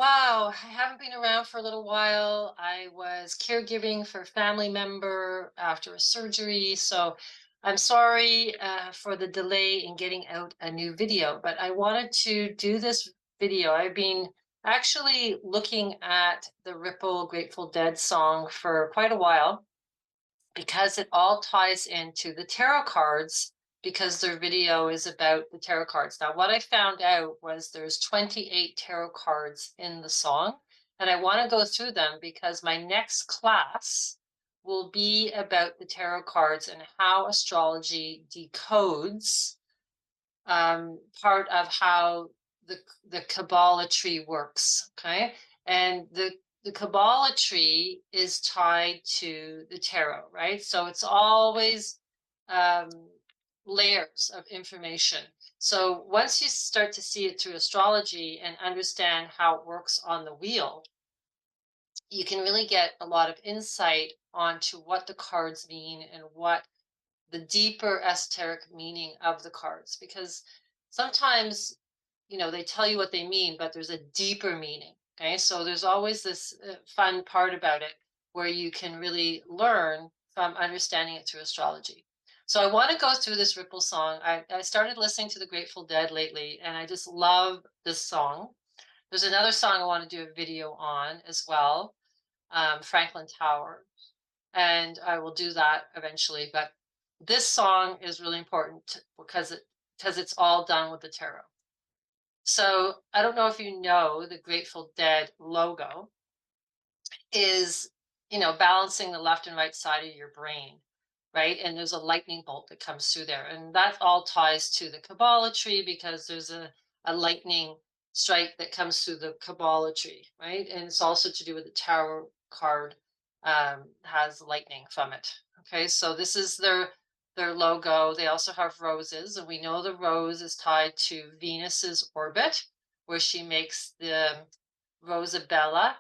Wow, I haven't been around for a little while. I was caregiving for a family member after a surgery, so I'm sorry for the delay in getting out a new video, but I wanted to do this video. I've been actually looking at the Ripple Grateful Dead song for quite a while because it all ties into the tarot cards because their video is about the tarot cards. Now, what I found out was there's 28 tarot cards in the song, and I want to go through them because my next class will be about the tarot cards and how astrology decodes part of how the Kabbalah tree works. Okay, and the Kabbalah tree is tied to the tarot, right? So it's always um, layers of information. So once you start to see it through astrology and understand how it works on the wheel, you can really get a lot of insight onto what the cards mean and what the deeper esoteric meaning of the cards, because sometimes they tell you what they mean, but there's a deeper meaning. Okay, so there's always this fun part about it where you can really learn from understanding it through astrology. So I want to go through this Ripple song. I started listening to the Grateful Dead lately, and I just love this song. There's another song I want to do a video on as well, Franklin Tower, and I will do that eventually. But this song is really important because it's all done with the tarot. So I don't know if you know the Grateful Dead logo is, balancing the left and right side of your brain, right? And there's a lightning bolt that comes through there. And that all ties to the Kabbalah tree because there's a lightning strike that comes through the Kabbalah tree, right? And it's also to do with the tarot card, has lightning from it. Okay, so this is their logo. They also have roses, and we know the rose is tied to Venus's orbit, where she makes the Rosabella,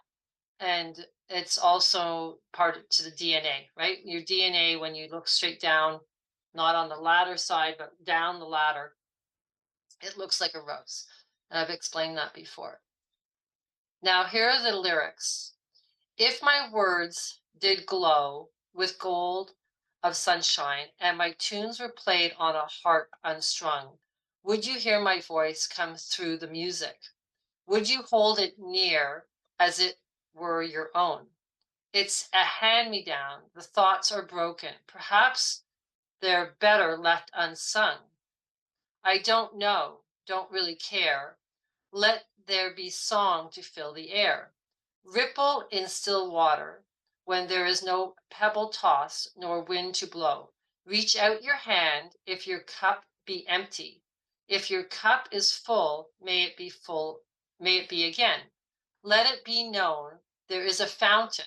and it's also part to the DNA, right? Your DNA, when you look straight down, not on the ladder side, but down the ladder, it looks like a rose. And I've explained that before. Now, here are the lyrics. If my words did glow with gold of sunshine, and my tunes were played on a harp unstrung, would you hear my voice come through the music? Would you hold it near as it were your own? It's a hand-me-down. The thoughts are broken. Perhaps they're better left unsung. I don't know, don't really care. Let there be song to fill the air. Ripple in still water when there is no pebble tossed nor wind to blow. Reach out your hand if your cup be empty. If your cup is full, may it be full, may it be again. Let it be known there is a fountain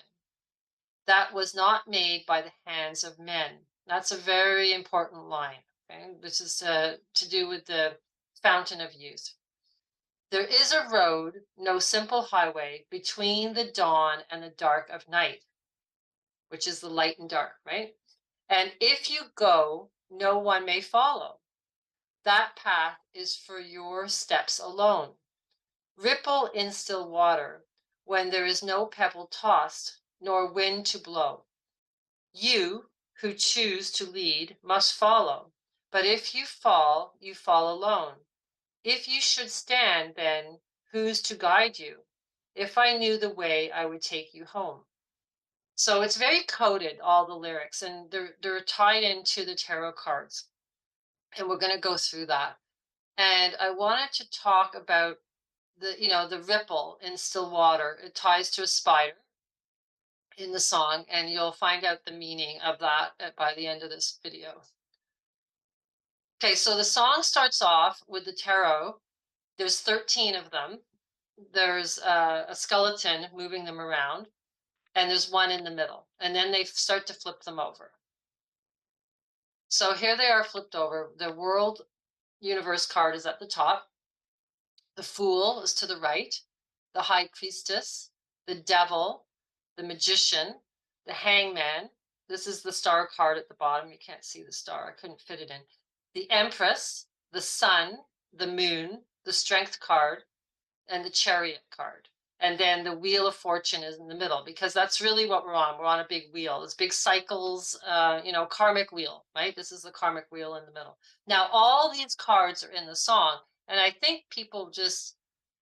that was not made by the hands of men. That's a very important line. Okay? This is to do with the fountain of youth. There is a road, no simple highway, between the dawn and the dark of night, which is the light and dark, right? And if you go, no one may follow. That path is for your steps alone. Ripple in still water when there is no pebble tossed, nor wind to blow. You who choose to lead must follow, but if you fall, you fall alone. If you should stand, then who's to guide you? If I knew the way, I would take you home. So it's very coded, all the lyrics, and they're tied into the tarot cards. And we're going to go through that. And I wanted to talk about the ripple in still water. It ties to a spider in the song, and you'll find out the meaning of that by the end of this video. Okay, so the song starts off with the tarot. There's 13 of them. There's a skeleton moving them around, and there's one in the middle. And then they start to flip them over. So here they are flipped over. The world universe card is at the top. The Fool is to the right. The High Priestess, the Devil, the Magician, the Hangman. This is the Star card at the bottom. You can't see the star. I couldn't fit it in. The Empress, the Sun, the Moon, the Strength card, and the Chariot card. And then the wheel of fortune is in the middle, because that's really what we're on. We're on a big wheel. It's big cycles, karmic wheel, right? This is the karmic wheel in the middle. Now, all these cards are in the song, and I think people just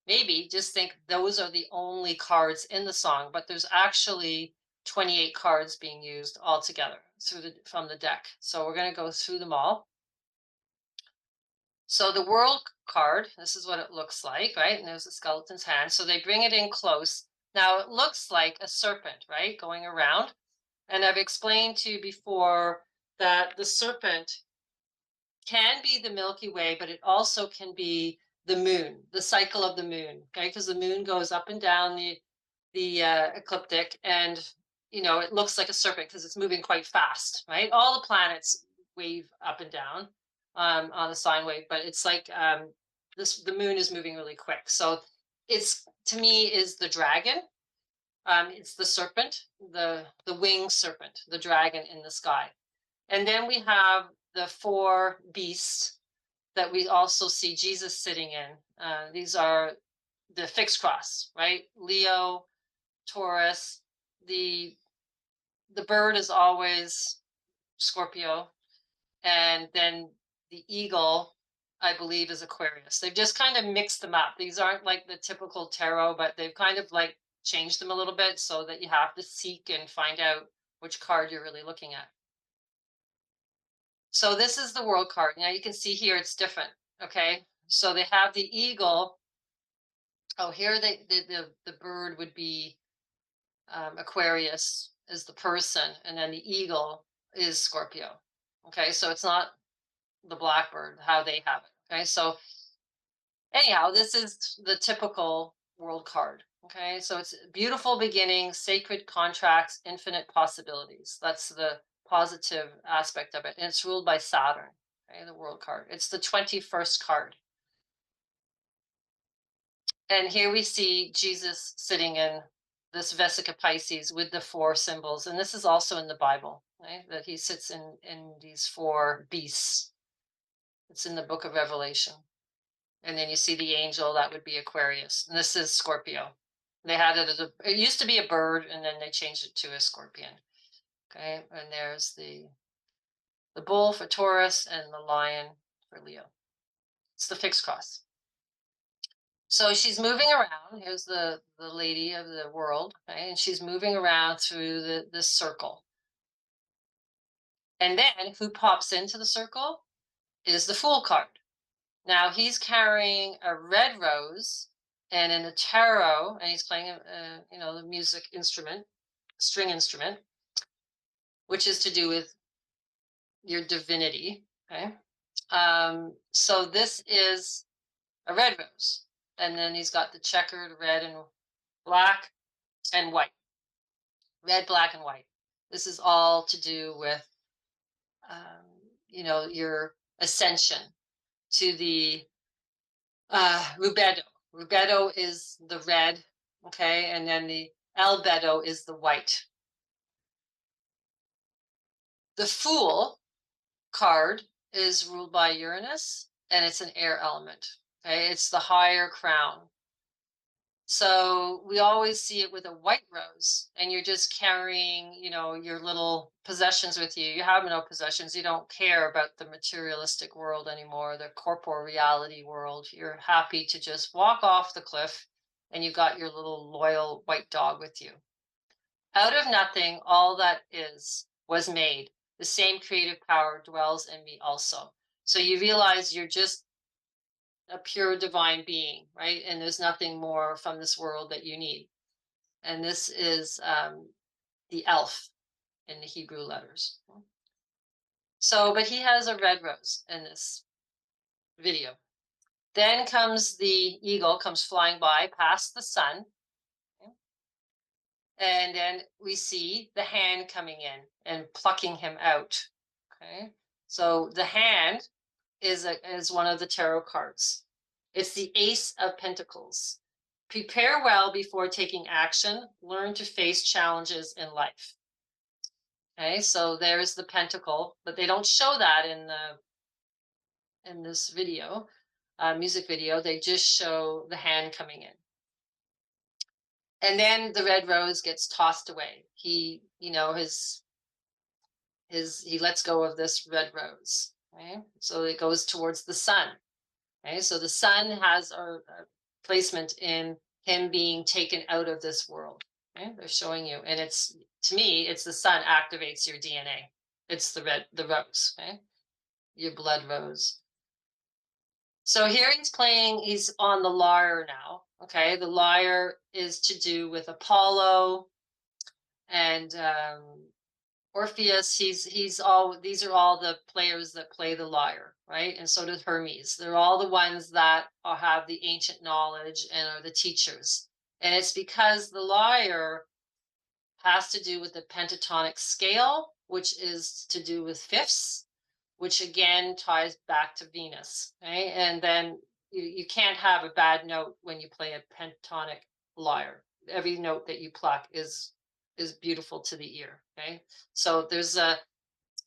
maybe just think those are the only cards in the song, but there's actually 28 cards being used altogether from the deck. So we're going to go through them all. So the world card, this is what it looks like, right? And there's a skeleton's hand. So they bring it in close. Now it looks like a serpent, right? Going around. And I've explained to you before that the serpent can be the Milky Way, but it also can be the moon, the cycle of the moon, okay? Because the moon goes up and down the ecliptic, and it looks like a serpent because it's moving quite fast, right? All the planets wave up and down on a sine wave, but it's like the moon is moving really quick. So it's, to me, is the dragon. It's the serpent, the winged serpent, the dragon in the sky. And then we have the four beasts that we also see Jesus sitting in. These are the fixed cross, right? Leo, Taurus. The bird is always Scorpio, and then the eagle, I believe, is Aquarius. They've just kind of mixed them up. These aren't like the typical tarot, but they've kind of like changed them a little bit so that you have to seek and find out which card you're really looking at. So this is the world card. Now you can see here it's different. Okay, so they have the eagle. Oh, here the bird would be Aquarius is the person, and then the eagle is Scorpio. Okay, so it's not the blackbird how they have it. Okay, so anyhow, this is the typical world card. Okay, so it's beautiful beginnings, sacred contracts, infinite possibilities. That's the positive aspect of it, and it's ruled by Saturn. Okay, the world card. It's the 21st card. And here we see Jesus sitting in this Vesica Pisces with the four symbols. And this is also in the Bible, right? That he sits in these four beasts. It's in the book of Revelation. And then you see the angel, that would be Aquarius. And this is Scorpio. They had it as it used to be a bird, and then they changed it to a scorpion. Okay, and there's the bull for Taurus and the lion for Leo. It's the fixed cross. So she's moving around. Here's the lady of the world, okay? And she's moving around through this circle. And then who pops into the circle is the Fool card. Now he's carrying a red rose and in a tarot, and he's playing the music instrument, string instrument, which is to do with your divinity. Okay. So this is a red rose. And then he's got the checkered red and black and white. Red, black, and white. This is all to do with, your ascension to the rubedo. Rubedo is the red, okay, and then the albedo is the white. The Fool card is ruled by Uranus, and it's an air element. Okay, it's the higher crown. So we always see it with a white rose, and you're just carrying, your little possessions with you. You have no possessions. You don't care about the materialistic world anymore, the corporeal reality world. You're happy to just walk off the cliff, and you got your little loyal white dog with you. Out of nothing, all that was made. The same creative power dwells in me also. So you realize you're just a pure divine being, right? And there's nothing more from this world that you need. And this is the elf in the Hebrew letters. So, but he has a red rose in this video. Then comes the eagle, comes flying by past the sun. Okay? And then we see the hand coming in and plucking him out. Okay. So the hand is one of the tarot cards. It's the Ace of Pentacles. Prepare well before taking action. Learn to face challenges in life. Okay, so there's the pentacle, but they don't show that in this video, music video. They just show the hand coming in. And then the red rose gets tossed away. He, you know, he lets go of this red rose. Okay, so it goes towards the sun. Okay, so the sun has a placement in him being taken out of this world. Okay, they're showing you, and it's, to me, it's the sun activates your DNA. It's the rose. Okay, your blood rose. So here he's on the lyre now. Okay, the lyre is to do with Apollo and Orpheus. He's all, these are all the players that play the lyre, right? And so does Hermes. They're all the ones that have the ancient knowledge and are the teachers. And it's because the lyre has to do with the pentatonic scale, which is to do with fifths, which again ties back to Venus, right? And then you can't have a bad note when you play a pentatonic lyre. Every note that you pluck is beautiful to the ear, okay? So there's a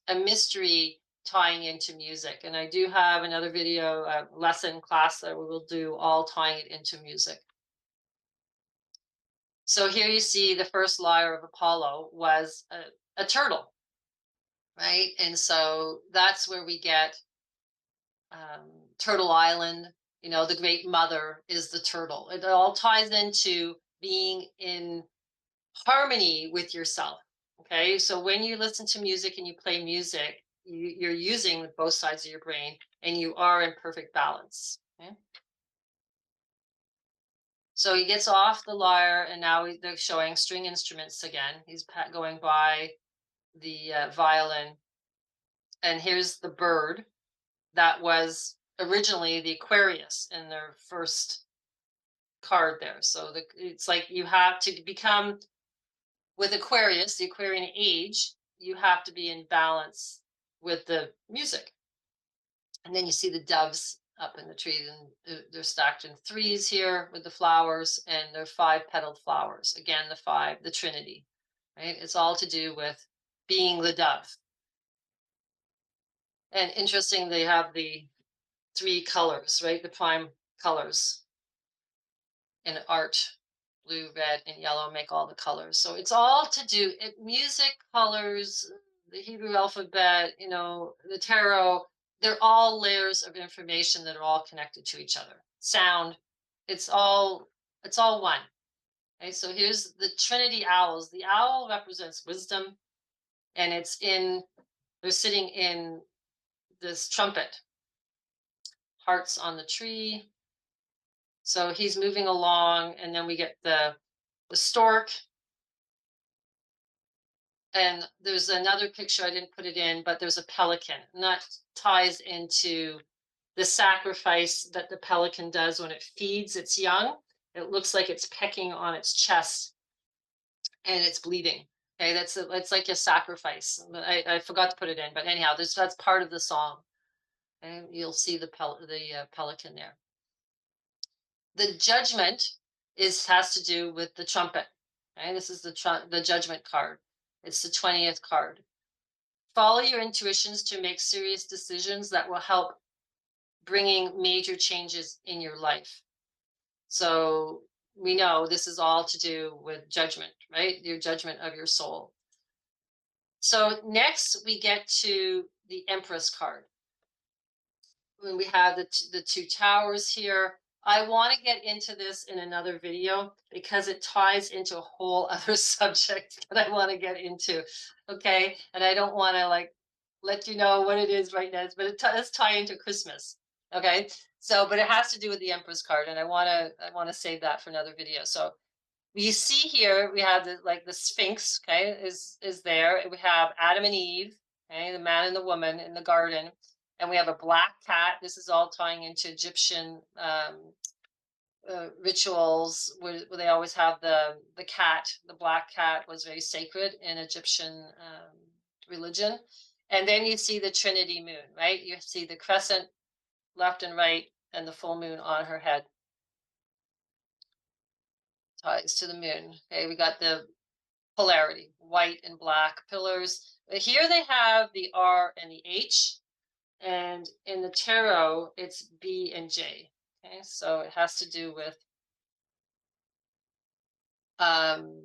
mystery tying into music, and I do have another video lesson class that we will do all tying it into music. So here you see the first lyre of Apollo was a turtle, right? And so that's where we get Turtle Island. You know, the great mother is the turtle. It all ties into being in harmony with yourself. Okay, so when you listen to music and you play music, you're using both sides of your brain, and you are in perfect balance. Okay? So he gets off the lyre, and now they're showing string instruments again. He's going by the violin, and here's the bird that was originally the Aquarius in their first card there. So it's like you have to become, with Aquarius, the Aquarian age, you have to be in balance with the music. And then you see the doves up in the tree, and they're stacked in threes here with the flowers, and they're 5-petaled flowers. Again, the five, the Trinity, right? It's all to do with being the dove. And interesting, they have the 3 colors, right? The prime colors in art. Blue, red, and yellow make all the colors. So it's all to do music, colors, the Hebrew alphabet, you know, the tarot. They're all layers of information that are all connected to each other. Sound, it's all one. Okay, so here's the Trinity owls. The owl represents wisdom, and they're sitting in this trumpet. Hearts on the tree. So he's moving along, and then we get the stork. And there's another picture, I didn't put it in, but there's a pelican, and that ties into the sacrifice that the pelican does when it feeds its young. It looks like it's pecking on its chest and it's bleeding. Okay, that's like a sacrifice. I forgot to put it in, but anyhow, that's part of the song, and you'll see the pelican there. The judgment has to do with the trumpet. Okay, this is the judgment card. It's the 20th card. Follow your intuitions to make serious decisions that will help bringing major changes in your life. So we know this is all to do with judgment, right? Your judgment of your soul. So next we get to the Empress card. When we have the 2 towers here, I want to get into this in another video because it ties into a whole other subject that I want to get into. Okay, and I don't want to like let you know what it is right now, but it does tie into Christmas. Okay, so but it has to do with the Empress card, and I want to save that for another video. So you see here we have the Sphinx. Okay, is there? We have Adam and Eve. Okay, the man and the woman in the garden, and we have a black cat. This is all tying into Egyptian rituals where they always have the cat. The black cat was very sacred in Egyptian religion. And then you see the Trinity moon, right? You see the crescent left and right, and the full moon on her head ties to the moon. Okay, we got the polarity, white and black pillars. Here they have the R and the H, and in the tarot, it's B and J. Okay, so it has to do with um,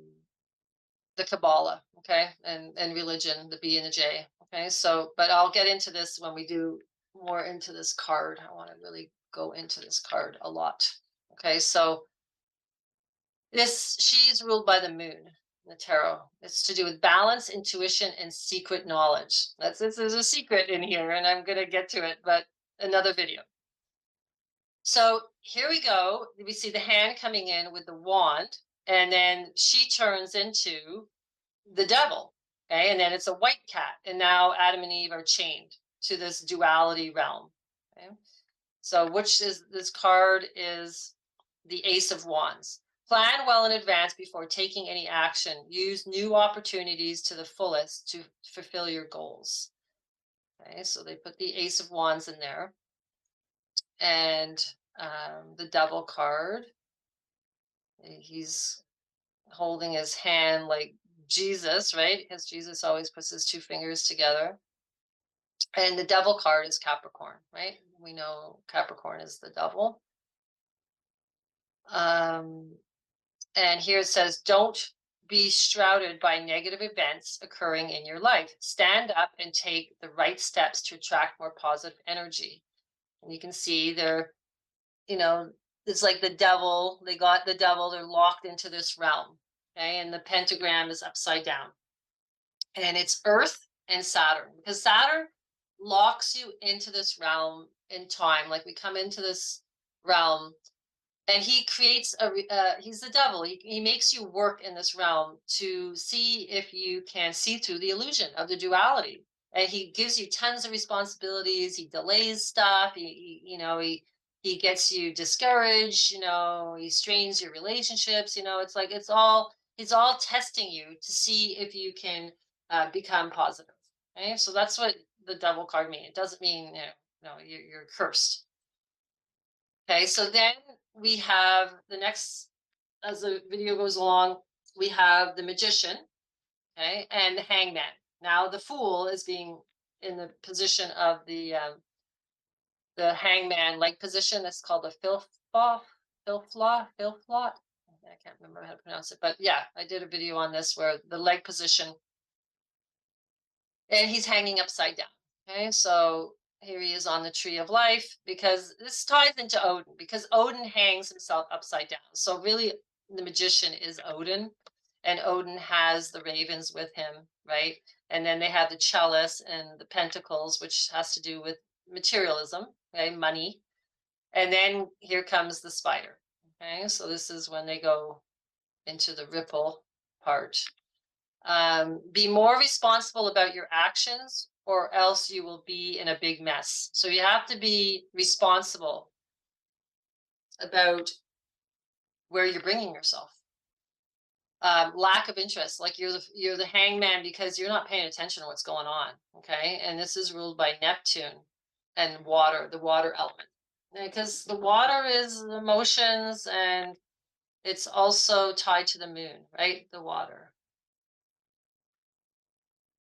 the Kabbalah, okay, and religion, the B and the J, okay. So, but I'll get into this when we do more into this card. I want to really go into this card a lot. Okay, so this she's ruled by the moon, the tarot. It's to do with balance, intuition, and secret knowledge. There's a secret in here, and I'm gonna get to it, but another video. So here we go. We see the hand coming in with the wand, and then she turns into the devil. Okay, and then it's a white cat, and now Adam and Eve are chained to this duality realm. Okay, so which is this card is the Ace of Wands. Plan well in advance before taking any action. Use new opportunities to the fullest to fulfill your goals. Okay, so they put the Ace of Wands in there, and the Devil card. He's holding his hand like Jesus, right? Because Jesus always puts his two fingers together. And the Devil card is Capricorn, right? We know Capricorn is the devil. And here it says, don't be shrouded by negative events occurring in your life. Stand up and take the right steps to attract more positive energy. And you can see they're, it's like the devil, they got the devil, they're locked into this realm. Okay. And the pentagram is upside down. And it's Earth and Saturn, because Saturn locks you into this realm in time. Like we come into this realm, and he creates he's the devil. He makes you work in this realm to see if you can see through the illusion of the duality. And he gives you tons of responsibilities. He delays stuff. He gets you discouraged. He strains your relationships. It's like he's all testing you to see if you can become positive. Okay, so that's what the devil card means. It doesn't mean you're cursed. Okay, so then we have the next, as the video goes along, we have the magician, okay, and the hangman. Now the fool is being in the position of the hangman-like position. That's called a filflot. I can't remember how to pronounce it, but yeah, I did a video on this where the leg position, and he's hanging upside down. Okay, so here he is on the tree of life, because this ties into Odin, because Odin hangs himself upside down. So really the magician is Odin, and Odin has the ravens with him, right? And then they have the chalice and the pentacles, which has to do with materialism, okay, money. And then here comes the spider. Okay, so this is when they go into the ripple part. Be more responsible about your actions, or else you will be in a big mess. So you have to be responsible about where you're bringing yourself. Lack of interest, like you're the hangman because you're not paying attention to what's going on. Okay, and this is ruled by Neptune and water, the water element, because the water is emotions, and it's also tied to the moon, right? The water.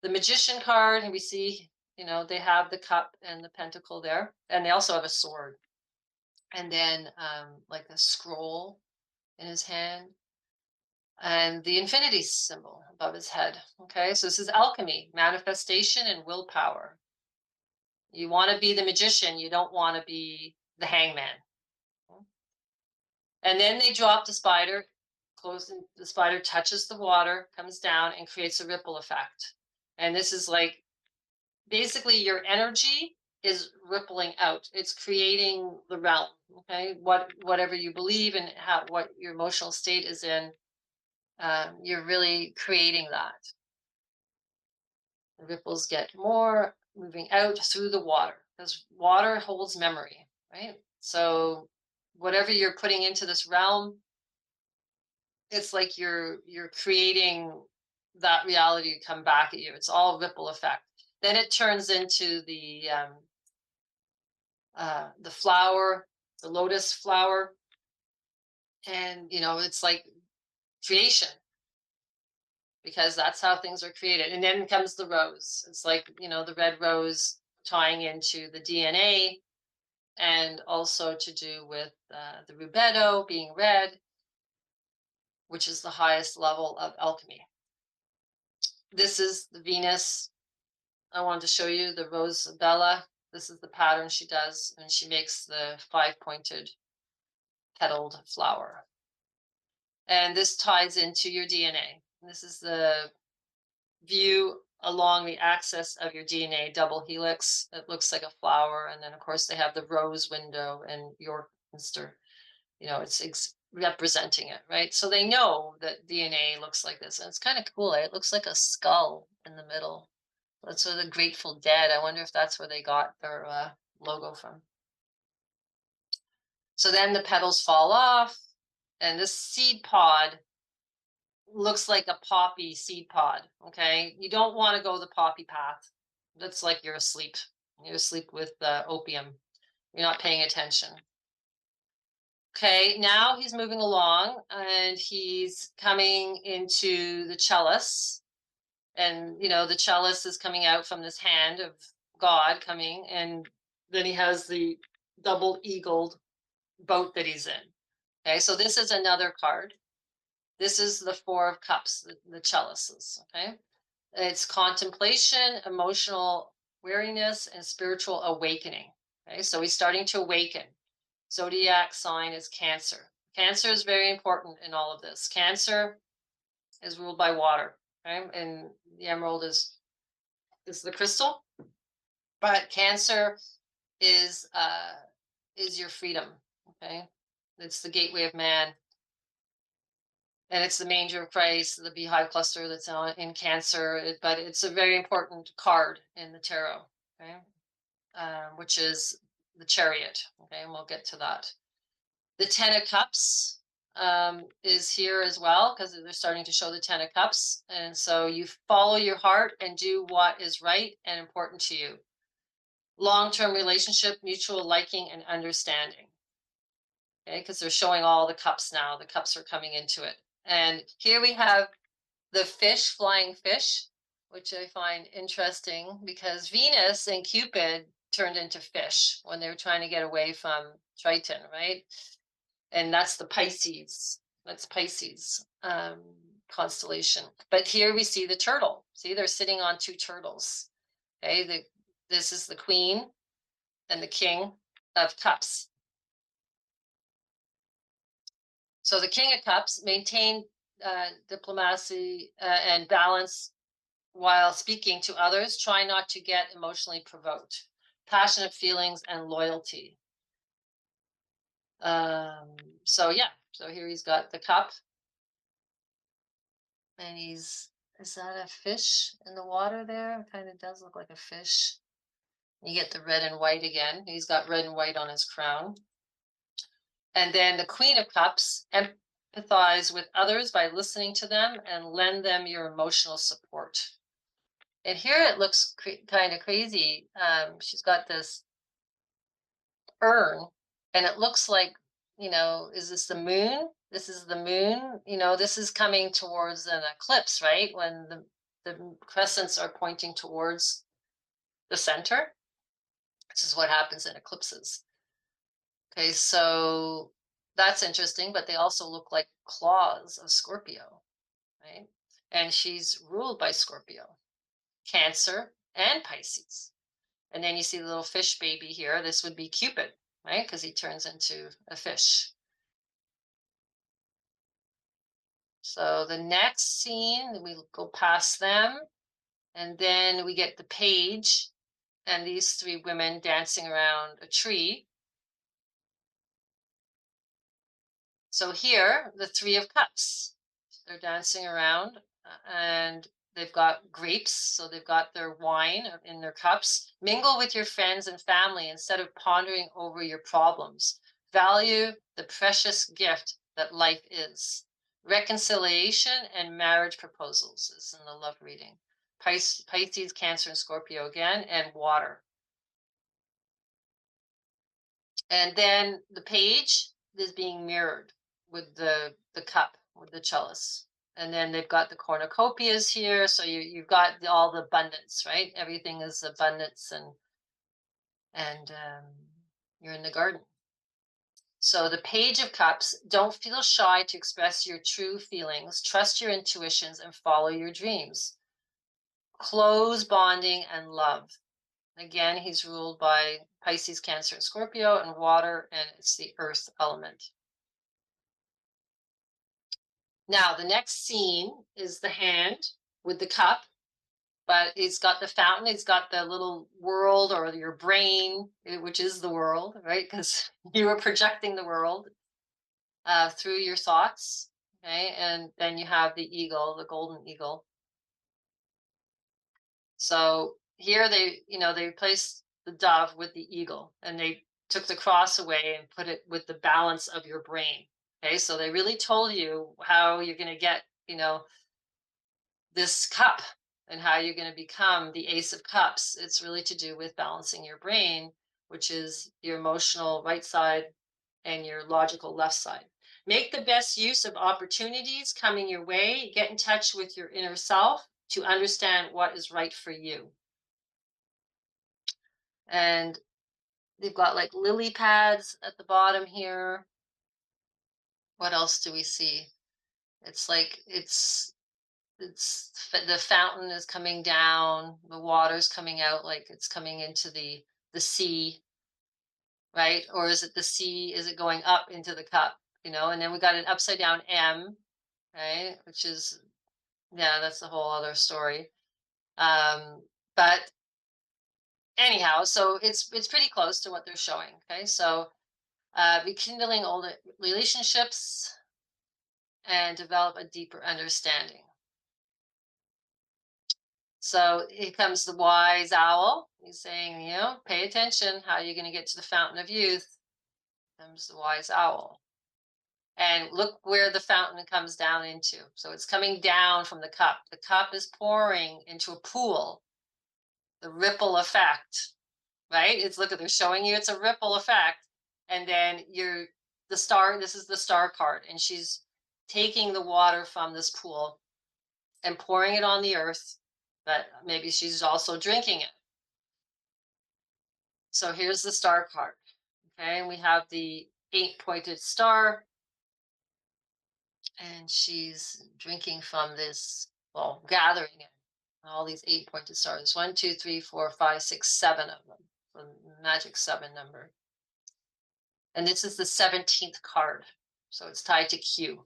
The magician card, and we see, they have the cup and the pentacle there, and they also have a sword, and then like a scroll in his hand, and the infinity symbol above his head. Okay, so this is alchemy, manifestation, and willpower. You want to be the magician, you don't want to be the hangman. And then they drop the spider, the spider touches the water, comes down, and creates a ripple effect. And this is like, basically your energy is rippling out. It's creating the realm. Okay, whatever you believe and what your emotional state is in, you're really creating that. The ripples get more, moving out through the water, because water holds memory, right? So whatever you're putting into this realm, it's like you're creating that reality to come back at you. It's all ripple effect. Then it turns into the flower, the lotus flower, and it's like creation, because that's how things are created. And then comes the rose. It's like the red rose, tying into the DNA, and also to do with the rubedo being red. which is the highest level of alchemy. This is the Venus. I wanted to show you the Rosabella. This is the pattern she does, and she makes the 5-pointed petaled flower. And this ties into your DNA. This is the view along the axis of your DNA double helix. It looks like a flower. And then, of course, they have the rose window and Yorkminster. It's representing it, right? So they know that DNA looks like this. And it's kind of cool. It looks like a skull in the middle. That's where the Grateful Dead. I wonder if that's where they got their logo from. So then the petals fall off, and this seed pod looks like a poppy seed pod. Okay, you don't want to go the poppy path. That's like you're asleep. You're asleep with opium. You're not paying attention. Okay, now he's moving along, and he's coming into the chalice. And the chalice is coming out from this hand of God coming, and then he has the double-eagled boat that he's in. Okay, so this is another card. This is the Four of Cups, the chalices. Okay, it's contemplation, emotional weariness, and spiritual awakening. Okay, so he's starting to awaken. Zodiac sign is Cancer. Cancer is very important in all of this. Cancer is ruled by water. Okay, and the emerald is the crystal, but Cancer is your freedom. Okay, it's the gateway of man, and it's the manger of Christ, the beehive cluster that's in Cancer. But it's a very important card in the tarot. Okay, which is the chariot. Okay, and we'll get to that. The Ten of Cups is here as well, because they're starting to show the Ten of Cups. And so you follow your heart and do what is right and important to you. Long-term relationship, mutual liking and understanding. Okay, because they're showing all the cups now. The cups are coming into it. And here we have the fish, flying fish, which I find interesting because Venus and Cupid turned into fish when they were trying to get away from Triton, right? And that's the Pisces. That's Pisces constellation. But here we see the turtle. See, they're sitting on two turtles. Okay, this is the Queen and the King of Cups. So the King of Cups maintain diplomacy and balance while speaking to others. Try not to get emotionally provoked. Passionate feelings and loyalty. So yeah, so here he's got the cup. And is that a fish in the water there? It kind of does look like a fish. You get the red and white again. He's got red and white on his crown. And then the Queen of Cups, empathize with others by listening to them and lend them your emotional support. And here it looks kind of crazy. She's got this urn, and it looks like, is this the moon? This is the moon. This is coming towards an eclipse, right? When the crescents are pointing towards the center. This is what happens in eclipses. Okay, so that's interesting, but they also look like claws of Scorpio, right? And she's ruled by Scorpio, Cancer, and Pisces. And then you see the little fish baby here. This would be Cupid, right? Because he turns into a fish. So the next scene, we go past them, and then we get the page and these three women dancing around a tree. So here, the Three of Cups, they're dancing around, and they've got grapes, so they've got their wine in their cups. Mingle with your friends and family instead of pondering over your problems. Value the precious gift that life is. Reconciliation and marriage proposals is in the love reading. Pisces, Cancer, and Scorpio again, and water. And then the page is being mirrored with the cup, with the chalice. And then they've got the cornucopias here. So you've got all the abundance, right? Everything is abundance, and you're in the garden. So the Page of Cups, don't feel shy to express your true feelings. Trust your intuitions and follow your dreams. Close bonding and love. Again, he's ruled by Pisces, Cancer, and Scorpio, and water, and it's the earth element. Now, the next scene is the hand with the cup, but it's got the fountain, it's got the little world or your brain, which is the world, right? Because you are projecting the world through your thoughts, okay? And then you have the eagle, the golden eagle. So here they, they replaced the dove with the eagle, and they took the cross away and put it with the balance of your brain. Okay, so they really told you how you're going to get, this cup and how you're going to become the Ace of Cups. It's really to do with balancing your brain, which is your emotional right side and your logical left side. Make the best use of opportunities coming your way. Get in touch with your inner self to understand what is right for you. And they've got like lily pads at the bottom here. What else do we see? It's like it's the fountain is coming down, the water's coming out, like it's coming into the sea, right? Or is it the sea? Is it going up into the cup? And then we got an upside down M, right? Which is, yeah, that's a whole other story. But anyhow, so it's pretty close to what they're showing. Okay, so rekindling old relationships and develop a deeper understanding. So here comes the wise owl. He's saying, pay attention. How are you going to get to the fountain of youth? Comes the wise owl. And look where the fountain comes down into. So it's coming down from the cup. The cup is pouring into a pool. The ripple effect, right? They're showing you it's a ripple effect. And then the star, this is the star card. And she's taking the water from this pool and pouring it on the earth, but maybe she's also drinking it. So here's the star card. Okay, and we have the 8-pointed star, and she's drinking from this, well, gathering it. All these 8-pointed stars. 1, 2, 3, 4, 5, 6, 7 of them. The magic 7 number. And this is the 17th card. So it's tied to Q.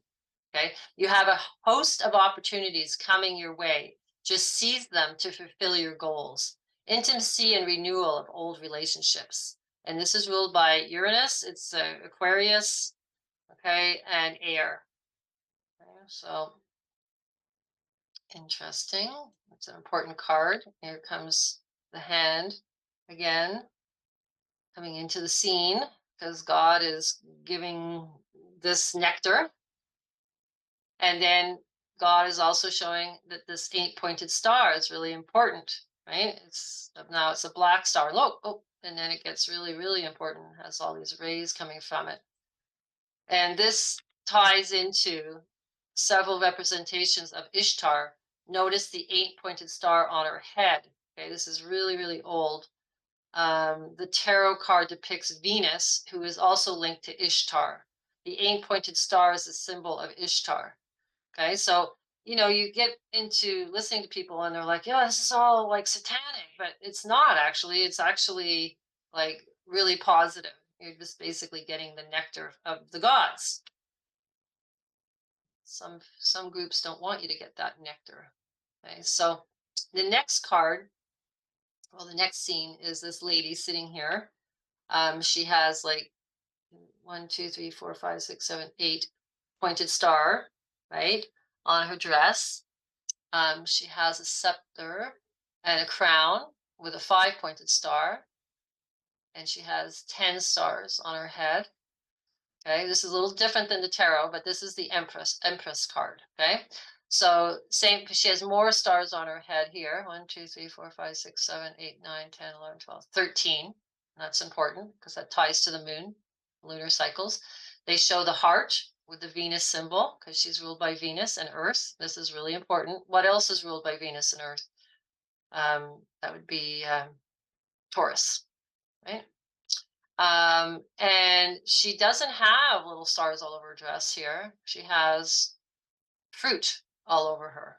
Okay, you have a host of opportunities coming your way. Just seize them to fulfill your goals. Intimacy and renewal of old relationships. And this is ruled by Uranus. It's Aquarius, okay, and air. Okay, so interesting. It's an important card. Here comes the hand again, coming into the scene because God is giving this nectar. And then God is also showing that this 8-pointed star is really important, right? Now it's a black star. Look, oh, and then it gets really, really important. It has all these rays coming from it. And this ties into several representations of Ishtar. Notice the 8-pointed star on her head. Okay, this is really, really old. The tarot card depicts Venus, who is also linked to Ishtar. The 8-pointed star is a symbol of Ishtar. Okay, so you get into listening to people and they're like, yeah, this is all like satanic, but it's not actually. It's actually like really positive. You're just basically getting the nectar of the gods. Some groups don't want you to get that nectar. Okay, so the next card, well, the next scene is this lady sitting here. She has like 1, 2, 3, 4, 5, 6, 7, 8 pointed star, right, on her dress. She has a scepter and a crown with a 5-pointed star, and she has 10 stars on her head. Okay, this is a little different than the tarot, but this is the Empress card. Okay, so same, she has more stars on her head here. 1, 2, 3, 4, 5, 6, 7, 8, 9, 10, 11, 12, 13. That's important because that ties to the moon, lunar cycles. They show the heart with the Venus symbol because she's ruled by Venus and Earth. This is really important. What else is ruled by Venus and Earth? That would be Taurus, right? And she doesn't have little stars all over her dress here. She has fruit all over her.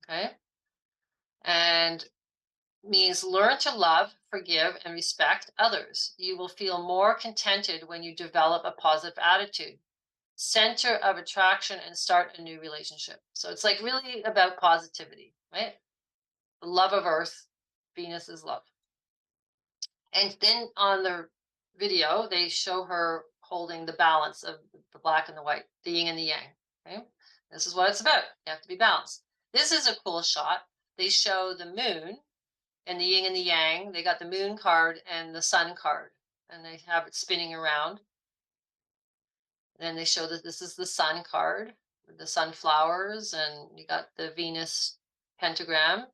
Okay. And means learn to love, forgive, and respect others. You will feel more contented when you develop a positive attitude. Center of attraction and start a new relationship. So it's like really about positivity, right? The love of Earth, Venus is love. And then on the video, they show her holding the balance of the black and the white, the yin and the yang. Okay? This is what it's about. You have to be balanced. This is a cool shot. They show the moon and the yin and the yang. They got the moon card and the sun card, and they have it spinning around. And then they show that this is the sun card, with the sunflowers, and you got the Venus pentagram,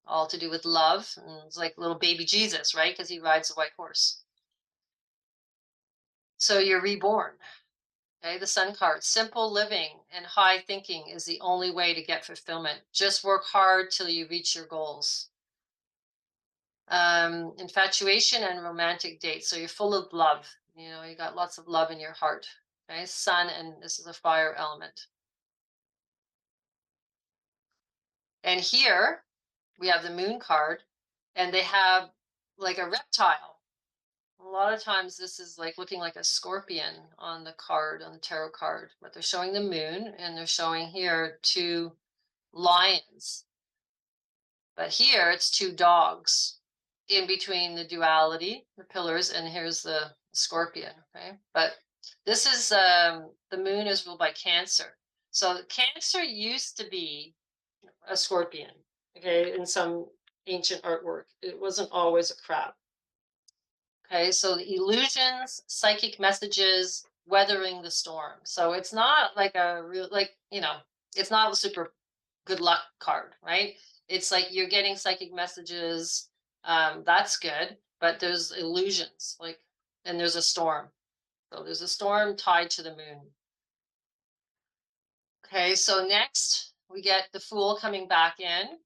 all to do with love. And it's like little baby Jesus, right? Because he rides a white horse. So you're reborn. Okay, the sun card. Simple living and high thinking is the only way to get fulfillment. Just work hard till you reach your goals. Infatuation and romantic dates. So you're full of love. You know, you got lots of love in your heart. Okay, sun, and this is a fire element. And here we have the moon card, and they have like a reptile. A lot of times this is like looking like a scorpion on the card, on the tarot card, but they're showing the moon, and they're showing here 2 lions. But here it's 2 dogs in between the duality, the pillars, and here's the scorpion. Okay, but this is the moon is ruled by Cancer. So Cancer used to be a scorpion. Okay, in some ancient artwork, it wasn't always a crab. Okay, so the illusions, psychic messages, weathering the storm. So it's not like a real, like, you know, it's not a super good luck card, right? It's like you're getting psychic messages. That's good, but there's illusions, like, and there's a storm. So there's a storm tied to the moon. Okay, so next we get the Fool coming back in,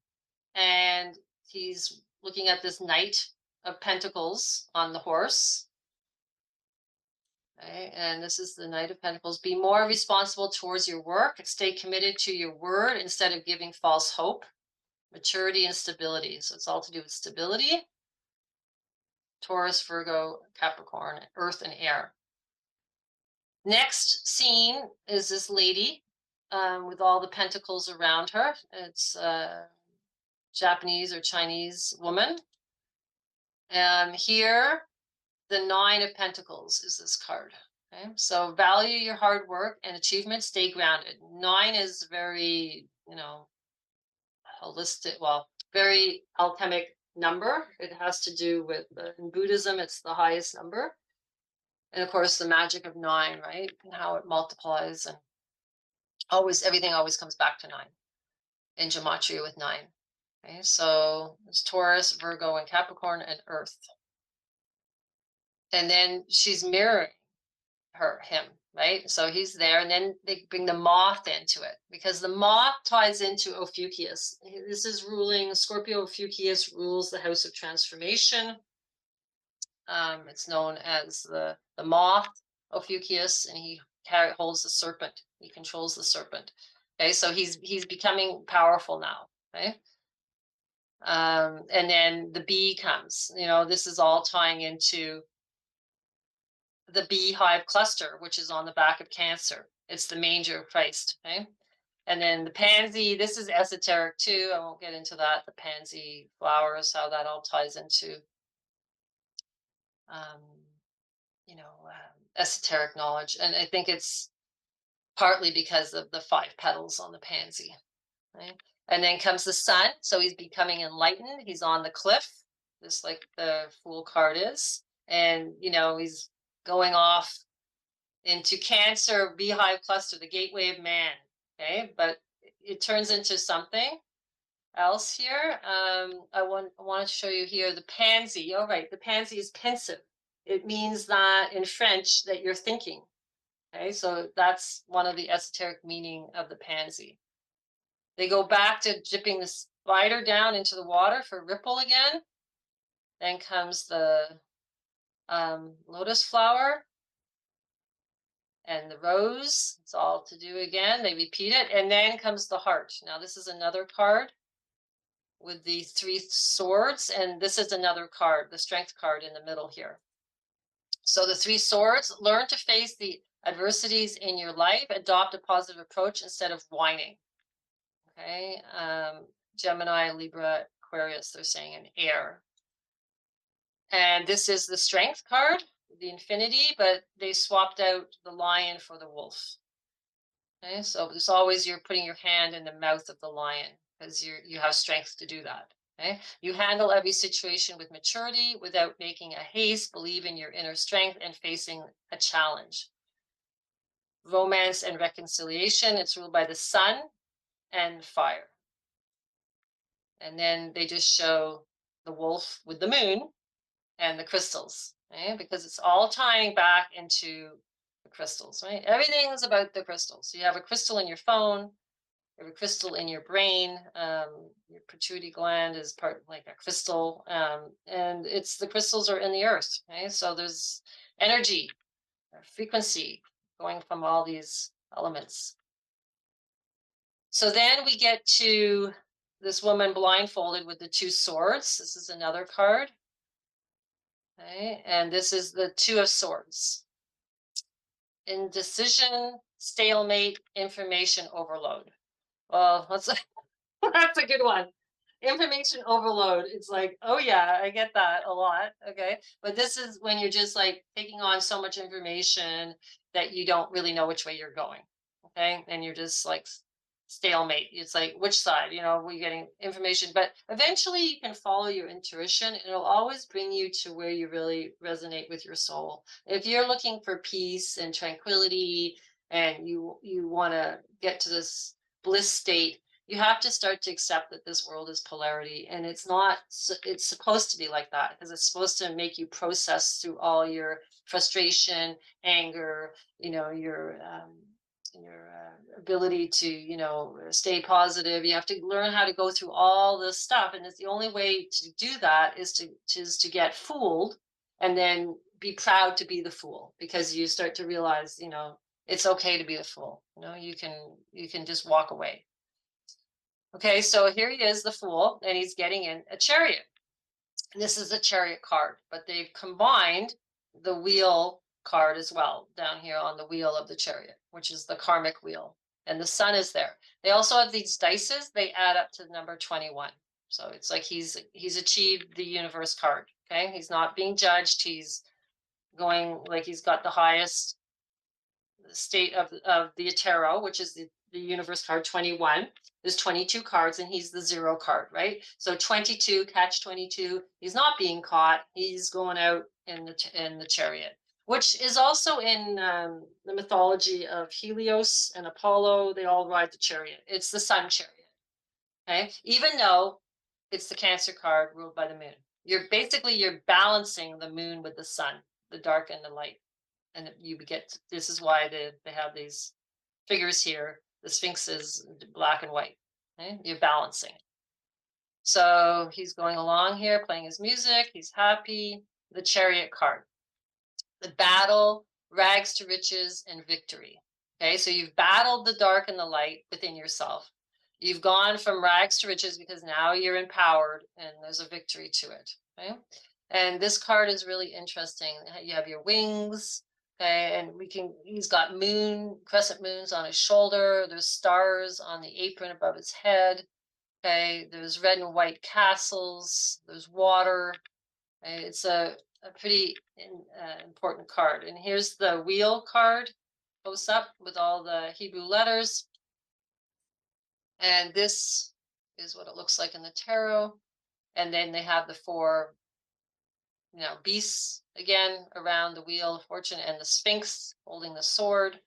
and he's looking at this Knight of Pentacles on the horse. Okay, and this is the Knight of Pentacles. Be more responsible towards your work. Stay committed to your word instead of giving false hope. Maturity and stability. So it's all to do with stability. Taurus, Virgo, Capricorn, Earth and Air. Next scene is this lady with all the pentacles around her. It's a Japanese or Chinese woman. Here, the 9 of Pentacles is this card. Okay, so value your hard work and achievement. Stay grounded. 9 is very, you know, holistic. Well, very alchemic number. It has to do with in Buddhism, it's the highest number, and of course the magic of 9, right, and how it multiplies, and always everything always comes back to 9 in gematria with 9. Okay, so it's Taurus, Virgo, and Capricorn, and Earth, and then she's mirroring him, right? So he's there, and then they bring the moth into it because the moth ties into Ophiuchus. This is ruling Scorpio. Ophiuchus rules the house of transformation. It's known as the moth, Ophiuchus, and he holds the serpent. He controls the serpent. Okay, so he's becoming powerful now. Okay. And then the bee comes. You know, this is all tying into the beehive cluster, which is on the back of Cancer. It's the manger of Christ. Okay. And then the pansy, this is esoteric too. I won't get into that. The pansy flowers, how that all ties into, um, esoteric knowledge. And I think it's partly because of the 5 petals on the pansy. Right? And then comes the sun. So he's becoming enlightened. He's on the cliff, just like the Fool card is. And, you know, he's going off into Cancer, beehive cluster, the gateway of man. Okay, but it turns into something else here. I wanted to show you here the pansy. All right, the pansy is pensive. It means that in French that you're thinking. Okay, so that's one of the esoteric meaning of the pansy. They go back to dipping the spider down into the water for ripple again. Then comes the Lotus flower and the rose. It's all to do again. They repeat it. And then comes the heart. Now, this is another card with the 3 swords. And this is another card, the strength card in the middle here. So the 3 swords, learn to face the adversities in your life, adopt a positive approach instead of whining. Okay. Gemini, Libra, Aquarius, they're saying an air. And this is the strength card, the infinity, but they swapped out the lion for the wolf. Okay, so there's always you're putting your hand in the mouth of the lion because you have strength to do that. Okay, you handle every situation with maturity without making a haste, believe in your inner strength and facing a challenge. Romance and reconciliation, it's ruled by the sun and fire. And then they just show the wolf with the moon and the crystals, right? Because it's all tying back into the crystals, right? Everything's about the crystals. So you have a crystal in your phone, you have a crystal in your brain. Your pituitary gland is part like a crystal, and it's the crystals are in the earth, right? So there's energy, frequency going from all these elements. So then we get to this woman blindfolded with the 2 swords. This is another card. Okay, and this is the 2 of swords. Indecision, stalemate, information overload. Well, that's a good one. Information overload. It's like, oh yeah, I get that a lot. Okay. But this is when you're just like taking on so much information that you don't really know which way you're going. Okay. And you're just like stalemate. It's like, which side, we're getting information, but eventually you can follow your intuition. It'll always bring you to where you really resonate with your soul. If you're looking for peace and tranquility and you want to get to this bliss state, you have to start to accept that this world is polarity, and it's not, it's supposed to be like that because it's supposed to make you process through all your frustration, anger, your ability to stay positive. You have to learn how to go through all this stuff, and it's the only way to do that is to get fooled and then be proud to be the fool, because you start to realize it's okay to be the fool. You can just walk away. Okay, so here he is, the fool, and he's getting in a chariot. And this is a chariot card, but they've combined the wheel card as well down here on the wheel of the chariot, which is the karmic wheel. And the sun is there. They also have these dices, they add up to the number 21. So it's like he's achieved the universe card. Okay, he's not being judged. He's going like he's got the highest state of the tarot, which is the universe card 21. There's 22 cards and he's the 0 card, right? So 22, catch 22. He's not being caught. He's going out in the chariot, which is also in the mythology of Helios and Apollo. They all ride the chariot. It's the sun chariot. Okay, even though it's the Cancer card ruled by the moon. You're balancing the moon with the sun, the dark and the light. And you get, this is why they have these figures here. The Sphinx is black and white. Okay? You're balancing. So he's going along here, playing his music. He's happy. The Chariot card. The battle, rags to riches, and victory. Okay, so you've battled the dark and the light within yourself. You've gone from rags to riches because now you're empowered and there's a victory to it. Okay, and this card is really interesting. You have your wings. Okay, and he's got crescent moons on his shoulder. There's stars on the apron above his head. Okay, there's red and white castles. There's water. Okay? It's a pretty important card. And here's the wheel card, close up with all the Hebrew letters. And this is what it looks like in the tarot. And then they have the 4 beasts again around the wheel of fortune and the Sphinx holding the sword.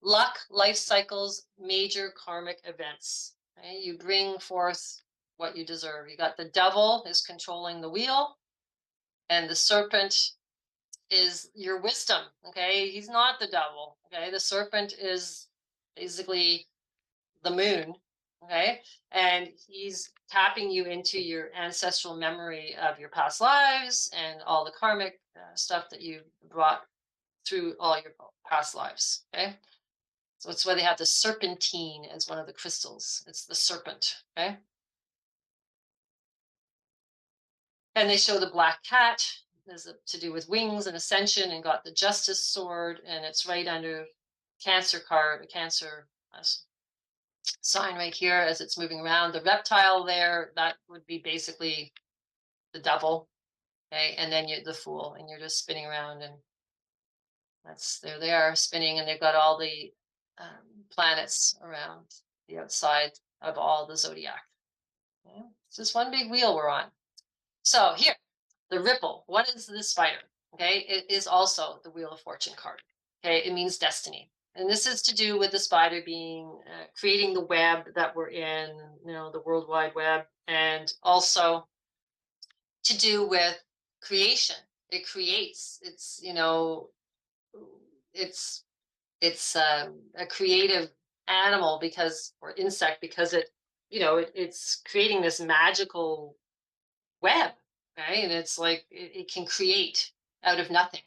Luck, life cycles, major karmic events. Okay? You bring forth what you deserve. You got the devil is controlling the wheel, and the serpent is your wisdom. Okay, he's not the devil. Okay, the serpent is basically the moon. Okay. And he's tapping you into your ancestral memory of your past lives and all the karmic stuff that you brought through all your past lives. Okay. So it's why they have the serpentine as one of the crystals. It's the serpent. Okay. And they show the black cat. There's to do with wings and ascension, and got the justice sword, and it's right under Cancer card, a Cancer sign right here as it's moving around. The reptile there, that would be basically the devil. Okay, and then you the fool, and you're just spinning around, and that's there they are spinning, and they've got all the planets around the outside of all the zodiac. Yeah, it's just one big wheel we're on. So here, the ripple. What is this spider? Okay, it is also the Wheel of Fortune card. Okay, it means destiny. And this is to do with the spider being creating the web that we're in, the World Wide Web, and also to do with creation. It creates. It's a creative animal because or insect because it's creating this magical web, right? And it's like it can create out of nothing.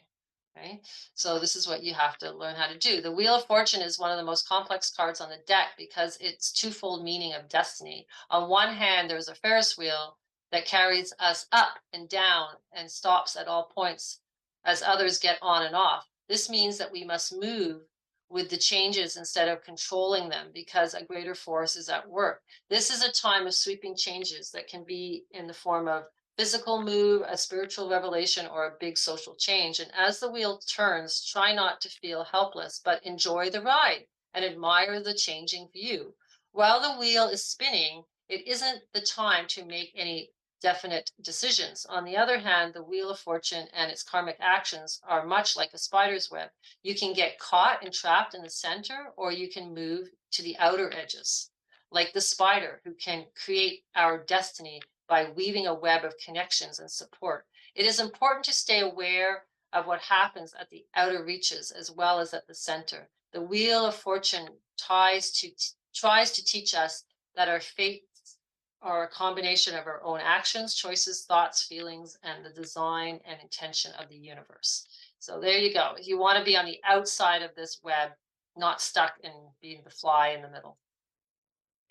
Okay, so this is what you have to learn how to do. The Wheel of Fortune is one of the most complex cards on the deck because it's twofold meaning of destiny. On one hand, there's a Ferris wheel that carries us up and down and stops at all points as others get on and off. This means that we must move with the changes instead of controlling them because a greater force is at work. This is a time of sweeping changes that can be in the form of physical move, a spiritual revelation, or a big social change. And as the wheel turns, try not to feel helpless, but enjoy the ride and admire the changing view. While the wheel is spinning, it isn't the time to make any definite decisions. On the other hand, the Wheel of Fortune and its karmic actions are much like a spider's web. You can get caught and trapped in the center, or you can move to the outer edges, like the spider who can create our destiny by weaving a web of connections and support. It is important to stay aware of what happens at the outer reaches as well as at the center. The Wheel of Fortune tries to teach us that our fates are a combination of our own actions, choices, thoughts, feelings, and the design and intention of the universe. So there you go. You want to be on the outside of this web, not stuck in being the fly in the middle.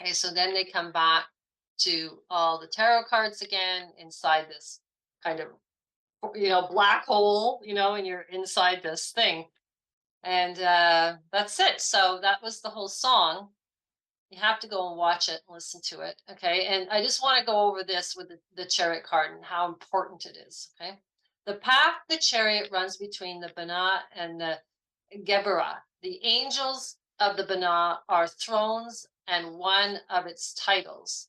Okay, so then they come back to all the tarot cards again inside this kind of black hole, and you're inside this thing. And that's it. So that was the whole song. You have to go and watch it and listen to it. Okay. And I just want to go over this with the chariot card and how important it is. Okay. The path the chariot runs between the Bana and the Geburah. The angels of the Bana are thrones, and one of its titles,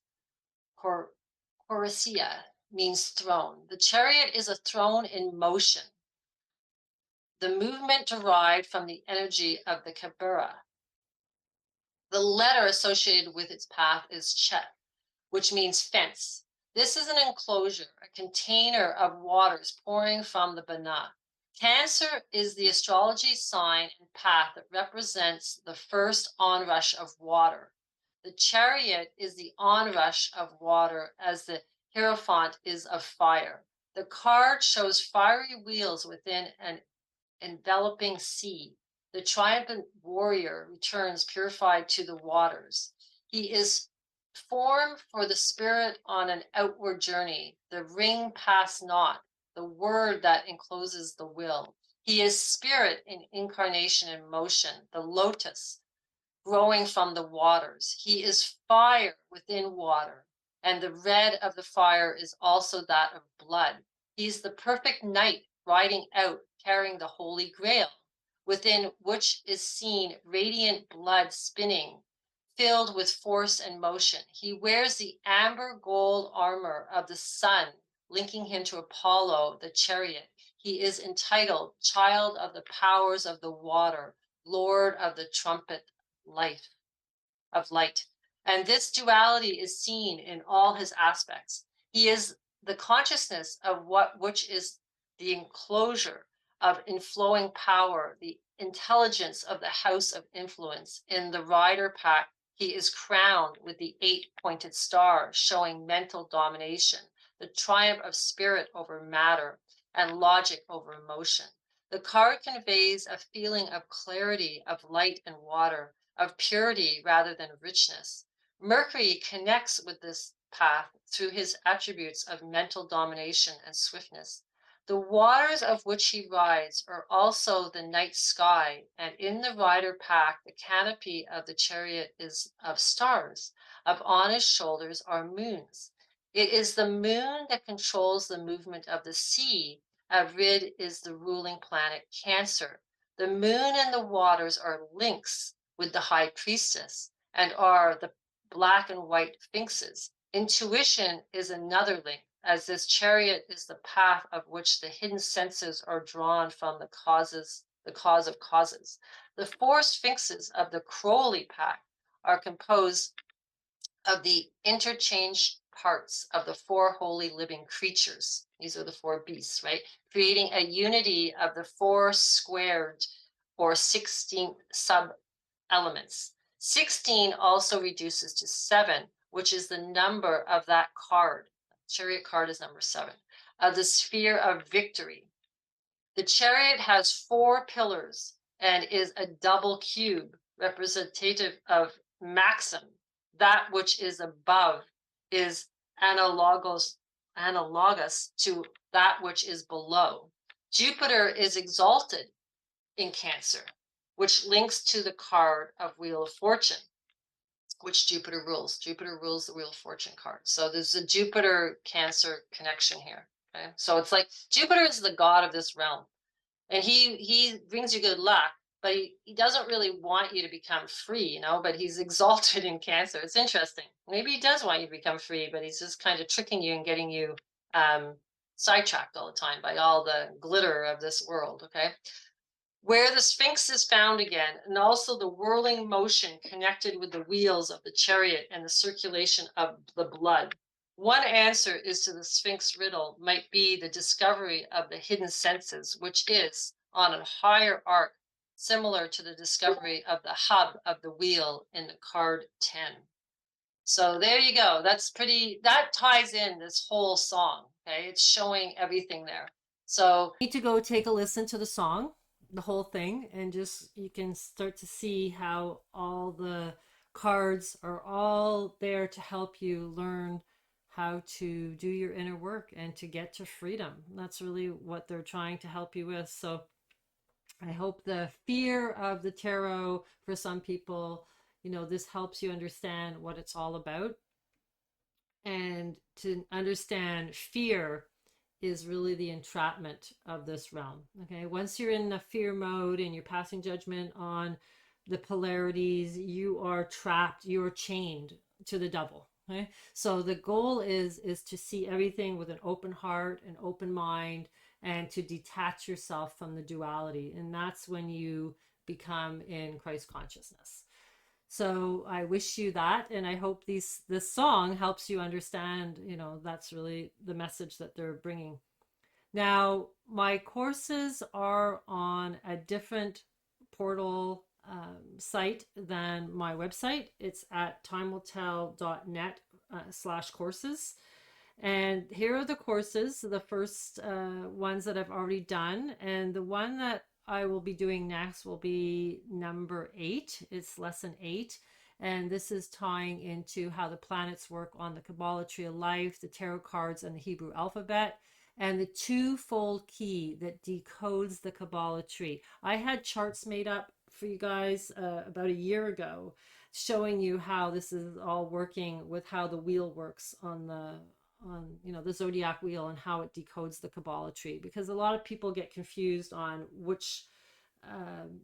Horacia, means throne. The chariot is a throne in motion. The movement derived from the energy of the Geburah. The letter associated with its path is Chet, which means fence. This is an enclosure, a container of waters pouring from the Bana. Cancer is the astrology sign and path that represents the first onrush of water. The chariot is the onrush of water as the Hierophant is of fire. The card shows fiery wheels within an enveloping sea. The triumphant warrior returns purified to the waters. He is form for the spirit on an outward journey. The ring pass not, the word that encloses the will. He is spirit in incarnation and motion, the lotus growing from the waters. He is fire within water, and the red of the fire is also that of blood. He's the perfect knight riding out, carrying the Holy Grail, within which is seen radiant blood spinning, filled with force and motion. He wears the amber gold armor of the sun, linking him to Apollo, the chariot. He is entitled Child of the Powers of the Water, Lord of the Trumpet life of light. And this duality is seen in all his aspects. He is the consciousness of which is the enclosure of inflowing power, the intelligence of the house of influence. In the rider pack, He is crowned with the 8-pointed star, showing mental domination, the triumph of spirit over matter, and logic over emotion. The card conveys a feeling of clarity, of light and water, of purity rather than richness. Mercury connects with this path through his attributes of mental domination and swiftness. The waters of which he rides are also the night sky, and in the rider pack, the canopy of the chariot is of stars. Up on his shoulders are moons. It is the moon that controls the movement of the sea. Arid is the ruling planet Cancer. The moon and the waters are links with the high priestess and are the black and white sphinxes. Intuition is another link, as this chariot is the path of which the hidden senses are drawn from the cause of causes. The four sphinxes of the Crowley pack are composed of the interchanged parts of the four holy living creatures. These are the four beasts, right? Creating a unity of the four squared or 16 sub elements. 16 also reduces to 7, which is the number of that card. Chariot card is number 7, of the sphere of victory. The chariot has 4 pillars and is a double cube representative of maxim. That which is above is analogous to that which is below. Jupiter is exalted in Cancer, which links to the card of Wheel of Fortune, which Jupiter rules. Jupiter rules the Wheel of Fortune card. So there's a Jupiter Cancer connection here. Okay, so it's like Jupiter is the god of this realm, and he brings you good luck, but he doesn't really want you to become free, you know, but he's exalted in Cancer. It's interesting. Maybe he does want you to become free, but he's just kind of tricking you and getting you sidetracked all the time by all the glitter of this world. Okay, where the Sphinx is found again, and also the whirling motion connected with the wheels of the chariot and the circulation of the blood. One answer is to the Sphinx riddle might be the discovery of the hidden senses, which is on a higher arc, similar to the discovery of the hub of the wheel in the card 10. So there you go. That ties in this whole song. Okay, it's showing everything there. So you need to go take a listen to the song, the whole thing, and just you can start to see how all the cards are all there to help you learn how to do your inner work and to get to freedom. That's really what they're trying to help you with. So I hope the fear of the tarot for some people, you know, this helps you understand what it's all about. And to understand fear is really the entrapment of this realm. Okay, once you're in the fear mode and you're passing judgment on the polarities, you are trapped, you're chained to the devil. Okay, so the goal is to see everything with an open heart, an open mind, and to detach yourself from the duality. And that's when you become in Christ consciousness. So I wish you that, and I hope this song helps you understand, you know, that's really the message that they're bringing. Now, my courses are on a different portal site than my website. It's at timewilltell.net /courses. And here are the courses, the first ones that I've already done. And the one that I will be doing next will be number 8. It's lesson 8. And this is tying into how the planets work on the Kabbalah tree of life, the tarot cards, and the Hebrew alphabet, and the twofold key that decodes the Kabbalah tree. I had charts made up for you guys about a year ago, showing you how this is all working with how the wheel works on the zodiac wheel and how it decodes the Kabbalah tree, because a lot of people get confused on which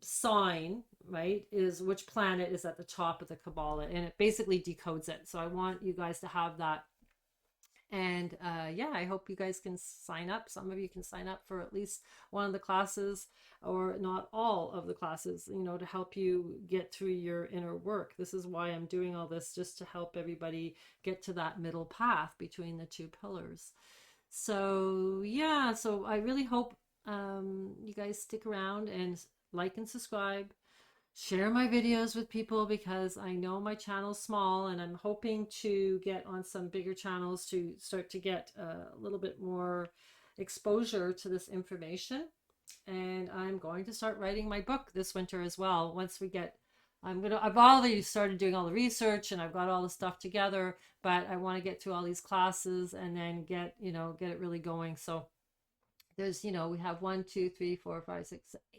sign, right, is which planet is at the top of the Kabbalah, and it basically decodes it. So I want you guys to have that. And yeah, I hope you guys can sign up. Some of you can sign up for at least one of the classes, or not all of the classes, you know, to help you get through your inner work. This is why I'm doing all this, just to help everybody get to that middle path between the two pillars. So yeah, so I really hope you guys stick around and like and subscribe. share my videos with people, because I know my channel's small and I'm hoping to get on some bigger channels to start to get a little bit more exposure to this information. And I'm going to start writing my book this winter as well. Once we get, I've already started doing all the research and I've got all the stuff together, but I want to get through all these classes and then get it really going. So there's, we have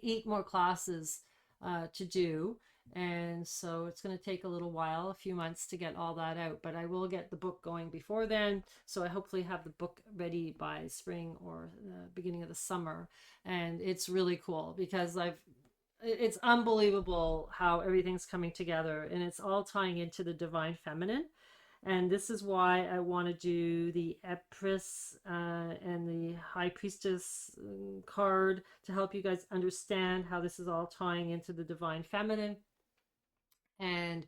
8 more classes to do. And so it's going to take a little while, a few months to get all that out, but I will get the book going before then. So I hopefully have the book ready by spring or the beginning of the summer. And it's really cool because it's unbelievable how everything's coming together, and it's all tying into the divine feminine. And this is why I want to do the Empress and the High Priestess card to help you guys understand how this is all tying into the divine feminine, and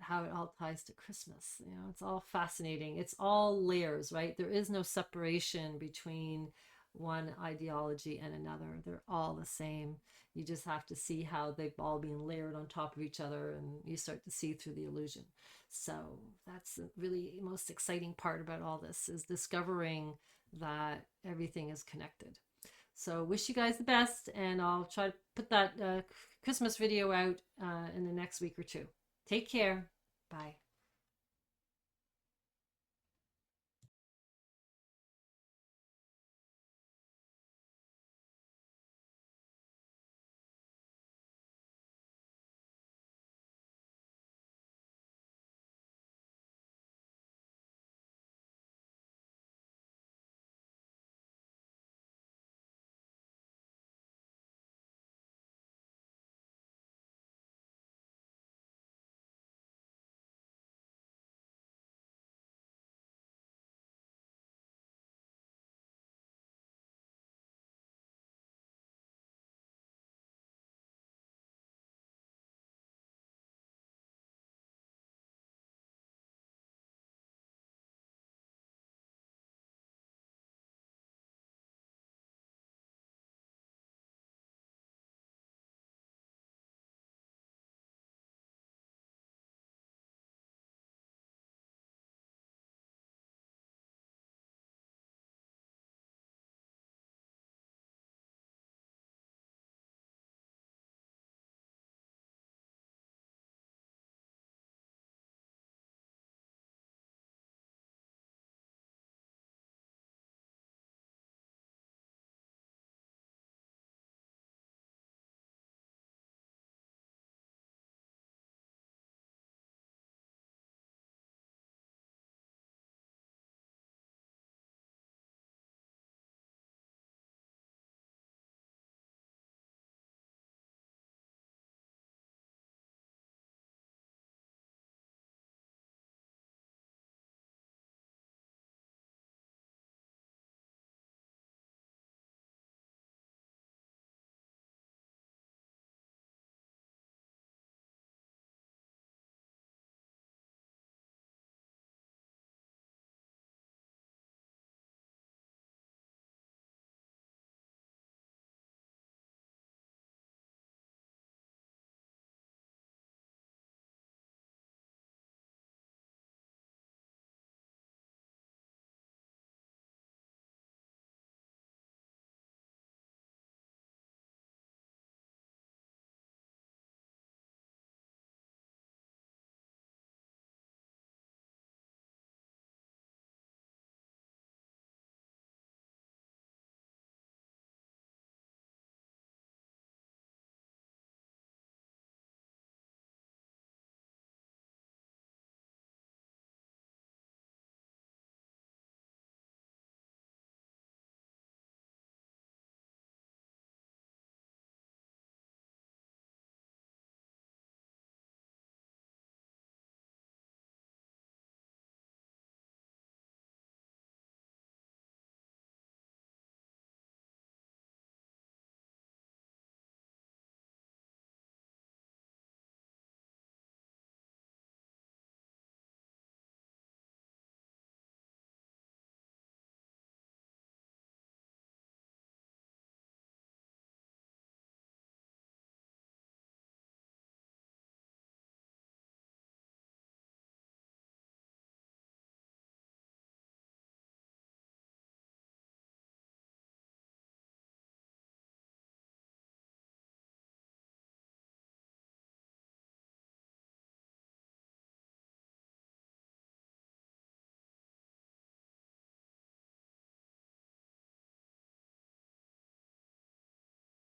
how it all ties to Christmas. It's all fascinating. It's all layers, right? There is no separation between one ideology and another. They're all the same. You just have to see how they've all been layered on top of each other, and you start to see through the illusion. So that's the really most exciting part about all this, is discovering that everything is connected. So wish you guys the best, and I'll try to put that Christmas video out in the next week or two. Take care. Bye.